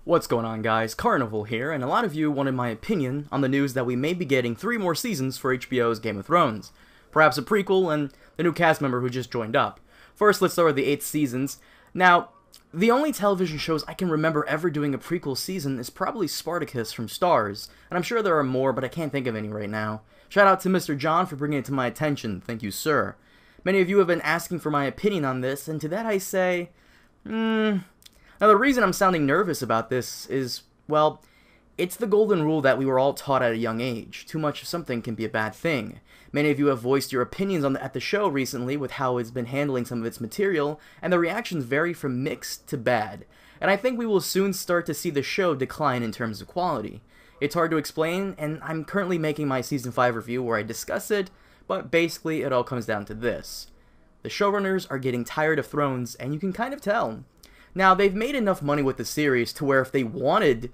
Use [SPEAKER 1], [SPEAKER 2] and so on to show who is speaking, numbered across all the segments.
[SPEAKER 1] What's going on, guys? Carnival here, and a lot of you wanted my opinion on the news that we may be getting 3 more seasons for HBO's Game of Thrones. Perhaps a prequel and the new cast member who just joined up. First, let's start with the 8 seasons. Now, the only television shows I can remember ever doing a prequel season is probably Spartacus from Starz, and I'm sure there are more, but I can't think of any right now. Shout out to Mr. John for bringing it to my attention, thank you, sir. Many of you have been asking for my opinion on this, and to that I say, Now, the reason I'm sounding nervous about this is, well, it's the golden rule that we were all taught at a young age. Too much of something can be a bad thing. Many of you have voiced your opinions at the show recently with how it's been handling some of its material, and the reactions vary from mixed to bad. And I think we will soon start to see the show decline in terms of quality. It's hard to explain, and I'm currently making my Season 5 review where I discuss it, but basically it all comes down to this. The showrunners are getting tired of Thrones, and you can kind of tell. Now, they've made enough money with the series to where if they wanted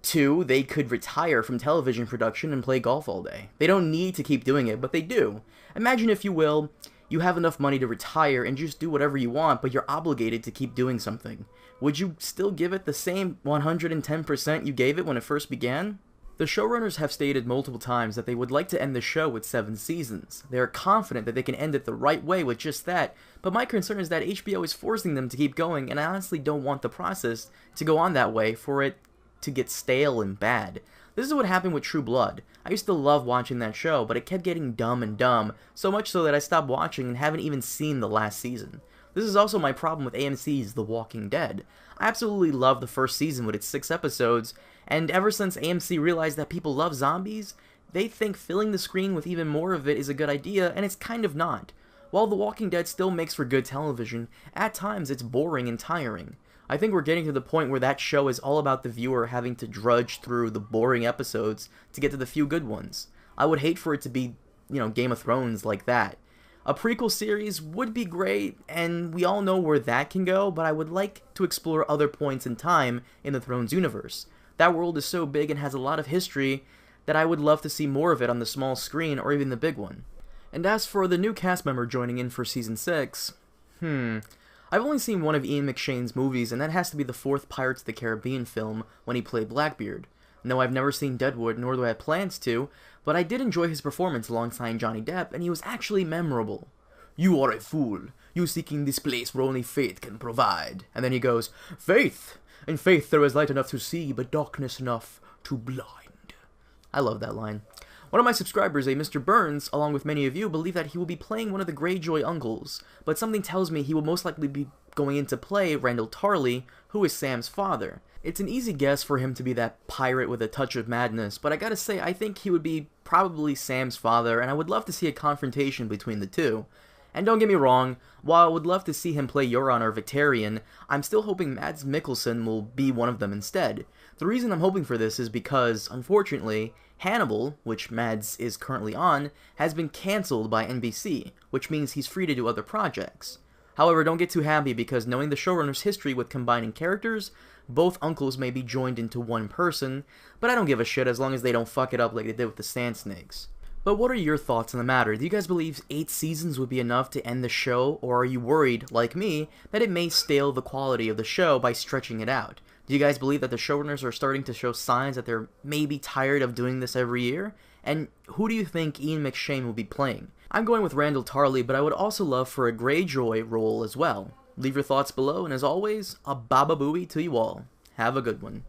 [SPEAKER 1] to, they could retire from television production and play golf all day. They don't need to keep doing it, but they do. Imagine, if you will, you have enough money to retire and just do whatever you want, but you're obligated to keep doing something. Would you still give it the same 110% you gave it when it first began? The showrunners have stated multiple times that they would like to end the show with 7 seasons. They are confident that they can end it the right way with just that, but my concern is that HBO is forcing them to keep going, and I honestly don't want the process to go on that way for it to get stale and bad. This is what happened with True Blood. I used to love watching that show, but it kept getting dumb and dumb, so much so that I stopped watching and haven't even seen the last season. This is also my problem with AMC's The Walking Dead. I absolutely love the first season with its 6 episodes, and ever since AMC realized that people love zombies, they think filling the screen with even more of it is a good idea, and it's kind of not. While The Walking Dead still makes for good television, at times it's boring and tiring. I think we're getting to the point where that show is all about the viewer having to drudge through the boring episodes to get to the few good ones. I would hate for it to be, Game of Thrones like that. A prequel series would be great, and we all know where that can go, but I would like to explore other points in time in the Thrones universe. That world is so big and has a lot of history that I would love to see more of it on the small screen or even the big one. And as for the new cast member joining in for Season 6, I've only seen one of Ian McShane's movies, and that has to be the 4th Pirates of the Caribbean film when he played Blackbeard. No, I've never seen Deadwood, nor do I have plans to, but I did enjoy his performance alongside Johnny Depp, and he was actually memorable. "You are a fool. You seeking this place where only faith can provide." And then he goes, "Faith! In faith there is light enough to see, but darkness enough to blind." I love that line. One of my subscribers, a Mr. Burns, along with many of you, believe that he will be playing one of the Greyjoy uncles, but something tells me he will most likely be going in to play Randyll Tarly, who is Sam's father. It's an easy guess for him to be that pirate with a touch of madness, but I gotta say, I think he would be probably Sam's father, and I would love to see a confrontation between the two. And don't get me wrong, while I would love to see him play Euron or Victarion, I'm still hoping Mads Mikkelsen will be one of them instead. The reason I'm hoping for this is because, unfortunately, Hannibal, which Mads is currently on, has been cancelled by NBC, which means he's free to do other projects. However, don't get too happy because knowing the showrunner's history with combining characters, both uncles may be joined into one person, but I don't give a shit as long as they don't fuck it up like they did with the Sand Snakes. But what are your thoughts on the matter? Do you guys believe 8 seasons would be enough to end the show, or are you worried, like me, that it may stale the quality of the show by stretching it out? Do you guys believe that the showrunners are starting to show signs that they're maybe tired of doing this every year? And who do you think Ian McShane will be playing? I'm going with Randyll Tarly, but I would also love for a Greyjoy role as well. Leave your thoughts below, and as always, a baba booey to you all. Have a good one.